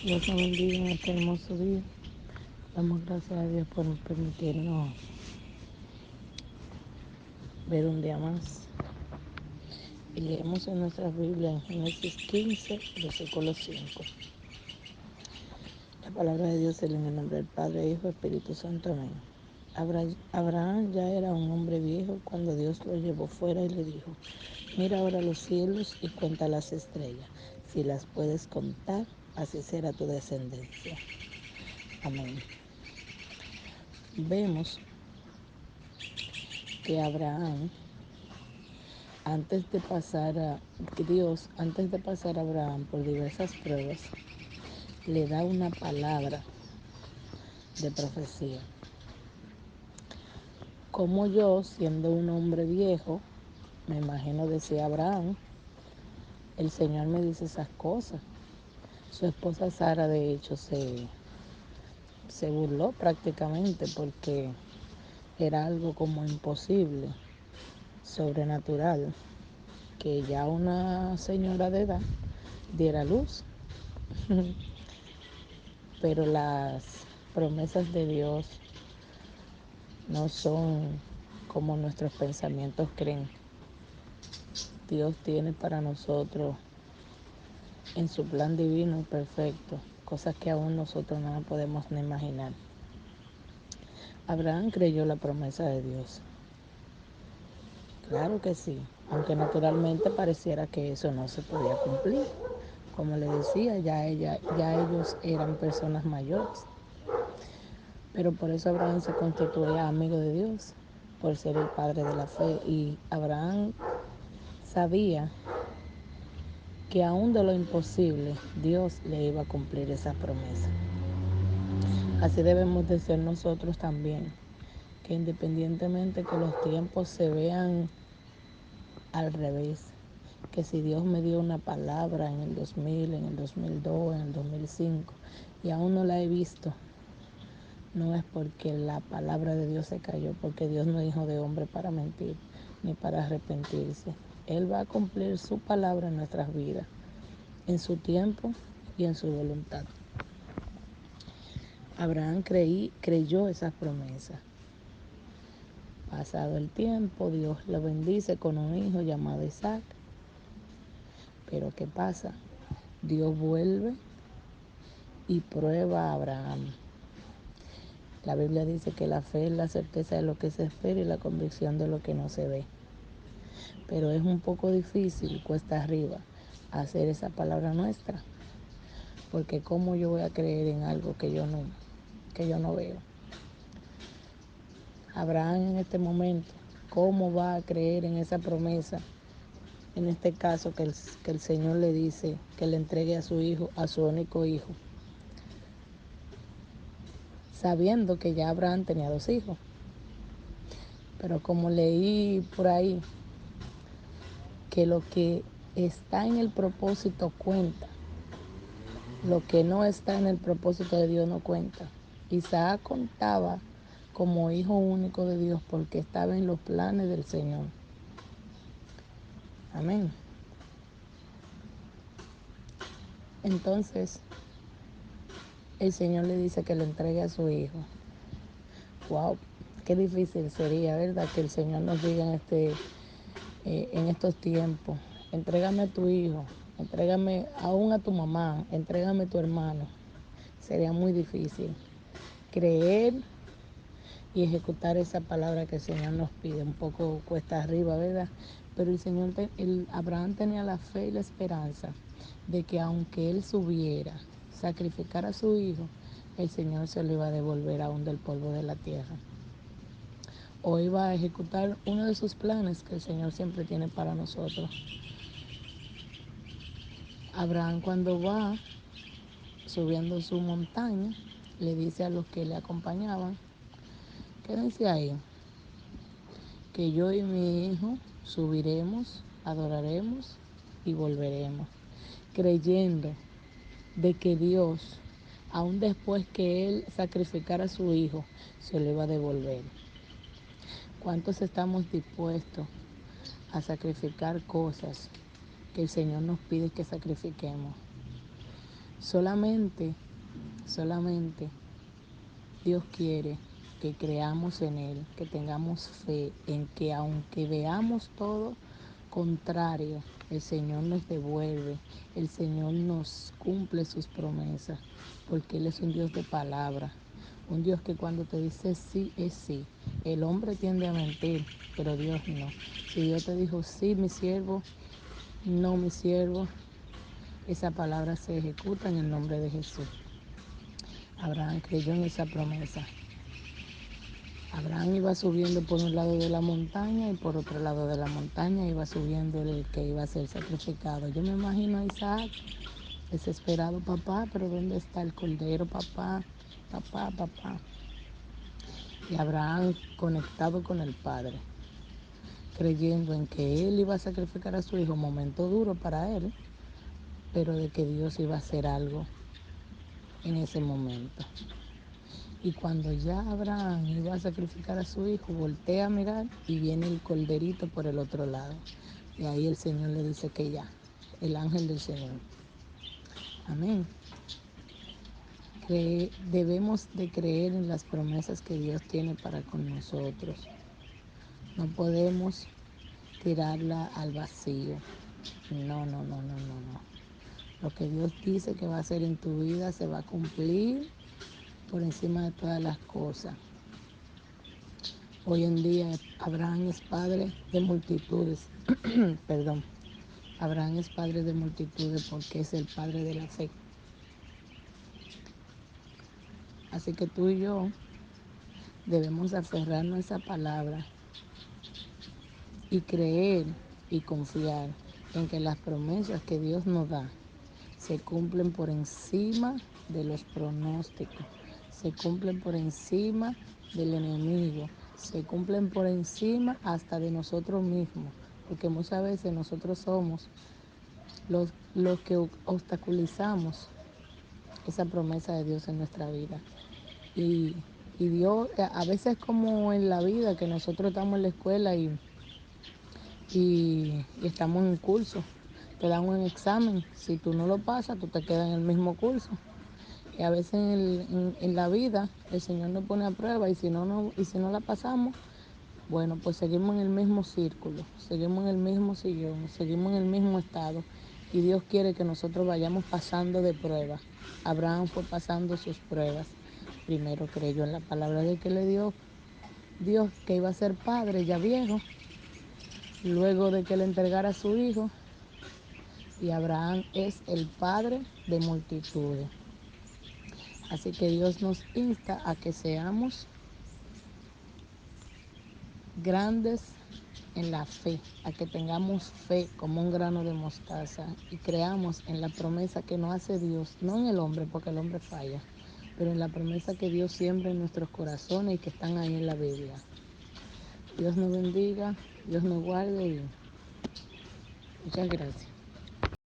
Dios nos bendiga en este hermoso día. Damos gracias a Dios por permitirnos ver un día más. Y leemos en nuestra Biblia en Génesis 15, versículo 5. La palabra de Dios es en el nombre del Padre, Hijo y Espíritu Santo. Amén. Abraham ya era un hombre viejo cuando Dios lo llevó fuera y le dijo: mira ahora los cielos y cuenta las estrellas. Si las puedes contar, así será tu descendencia. Amén. Vemos que Abraham, antes de pasar a Abraham por diversas pruebas, le da una palabra de profecía. Como yo, siendo un hombre viejo, me imagino, decía Abraham, el Señor me dice esas cosas. Su esposa Sara, de hecho, se burló prácticamente porque era algo como imposible, sobrenatural, que ya una señora de edad diera luz. Pero las promesas de Dios no son como nuestros pensamientos creen. Dios tiene para nosotros en su plan divino y perfecto cosas que aún nosotros no podemos ni imaginar. Abraham creyó la promesa de Dios. Claro que sí, aunque naturalmente pareciera que eso no se podía cumplir. Como le decía, ya ellos eran personas mayores. Pero por eso Abraham se constituía amigo de Dios, por ser el padre de la fe. Y Abraham sabía que aún de lo imposible, Dios le iba a cumplir esa promesa. Así debemos de ser nosotros también, que independientemente que los tiempos se vean al revés, que si Dios me dio una palabra en el 2000, en el 2002, en el 2005, y aún no la he visto, no es porque la palabra de Dios se cayó, porque Dios no es hijo de hombre para mentir, ni para arrepentirse. Él va a cumplir su palabra en nuestras vidas, en su tiempo y en su voluntad. Abraham creyó esas promesas. Pasado el tiempo, Dios lo bendice con un hijo llamado Isaac. Pero ¿qué pasa? Dios vuelve y prueba a Abraham. La Biblia dice que la fe es la certeza de lo que se espera y la convicción de lo que no se ve. Pero es un poco difícil, cuesta arriba, hacer esa palabra nuestra. Porque ¿cómo yo voy a creer en algo que yo no veo? Abraham en este momento, ¿cómo va a creer en esa promesa? En este caso que el Señor le dice que le entregue a su hijo, a su único hijo, sabiendo que ya Abraham tenía 2 hijos. Pero como leí por ahí que lo que está en el propósito cuenta, lo que no está en el propósito de Dios no cuenta. Isaac contaba como hijo único de Dios porque estaba en los planes del Señor. Amén. Entonces, el Señor le dice que le entregue a su hijo. Wow, qué difícil sería, ¿verdad? Que el Señor nos diga en estos tiempos: entrégame a tu hijo, entrégame aún a tu mamá, entrégame a tu hermano. Sería muy difícil creer y ejecutar esa palabra que el Señor nos pide. Un poco cuesta arriba, ¿verdad? Pero Abraham tenía la fe y la esperanza de que aunque él subiera, sacrificar a su hijo, el Señor se lo iba a devolver aún del polvo de la tierra. O iba a ejecutar uno de sus planes que el Señor siempre tiene para nosotros. Abraham, cuando va subiendo su montaña, le dice a los que le acompañaban: quédense ahí, que yo y mi hijo subiremos, adoraremos y volveremos, creyendo de que Dios, aun después que él sacrificara a su hijo, se lo iba a devolver. ¿Cuántos estamos dispuestos a sacrificar cosas que el Señor nos pide que sacrifiquemos? Solamente, solamente Dios quiere que creamos en Él, que tengamos fe en que aunque veamos todo contrario, el Señor nos devuelve, el Señor nos cumple sus promesas, porque Él es un Dios de palabra, un Dios que cuando te dice sí es sí. El hombre tiende a mentir, pero Dios no. Si Dios te dijo sí, mi siervo, no, mi siervo, esa palabra se ejecuta en el nombre de Jesús. Abraham creyó en esa promesa. Abraham iba subiendo por un lado de la montaña y por otro lado de la montaña iba subiendo el que iba a ser sacrificado. Yo me imagino a Isaac desesperado, papá, pero ¿dónde está el cordero, papá? Papá, papá. Y Abraham conectado con el Padre, creyendo en que él iba a sacrificar a su hijo, momento duro para él, pero de que Dios iba a hacer algo en ese momento. Y cuando ya Abraham iba a sacrificar a su hijo, voltea a mirar y viene el corderito por el otro lado. Y ahí el Señor le dice que ya, el ángel del Señor. Amén. Debemos de creer en las promesas que Dios tiene para con nosotros. No podemos tirarla al vacío. No, no, no, no, no, no. Lo que Dios dice que va a hacer en tu vida se va a cumplir por encima de todas las cosas. Hoy en día Abraham es padre de multitudes. Perdón. Abraham es padre de multitudes porque es el padre de la fe. Así que tú y yo debemos aferrarnos a esa palabra y creer y confiar en que las promesas que Dios nos da se cumplen por encima de los pronósticos, se cumplen por encima del enemigo, se cumplen por encima hasta de nosotros mismos, porque muchas veces nosotros somos los que obstaculizamos esa promesa de Dios en nuestra vida. Y, y Dios, a veces como en la vida, que nosotros estamos en la escuela y estamos en un curso, te dan un examen, si tú no lo pasas, tú te quedas en el mismo curso. Y a veces en la vida el Señor nos pone a prueba y si no la pasamos, bueno, pues seguimos en el mismo círculo, seguimos en el mismo sillón, seguimos en el mismo estado. Y Dios quiere que nosotros vayamos pasando de pruebas. Abraham fue pasando sus pruebas. Primero creyó en la palabra de que le dio Dios, que iba a ser padre ya viejo, luego de que le entregara a su hijo. Y Abraham es el padre de multitudes. Así que Dios nos insta a que seamos grandes en la fe, a que tengamos fe como un grano de mostaza y creamos en la promesa que nos hace Dios, no en el hombre, porque el hombre falla, pero en la promesa que Dios siembra en nuestros corazones y que están ahí en la Biblia. Dios nos bendiga, Dios nos guarde y muchas gracias.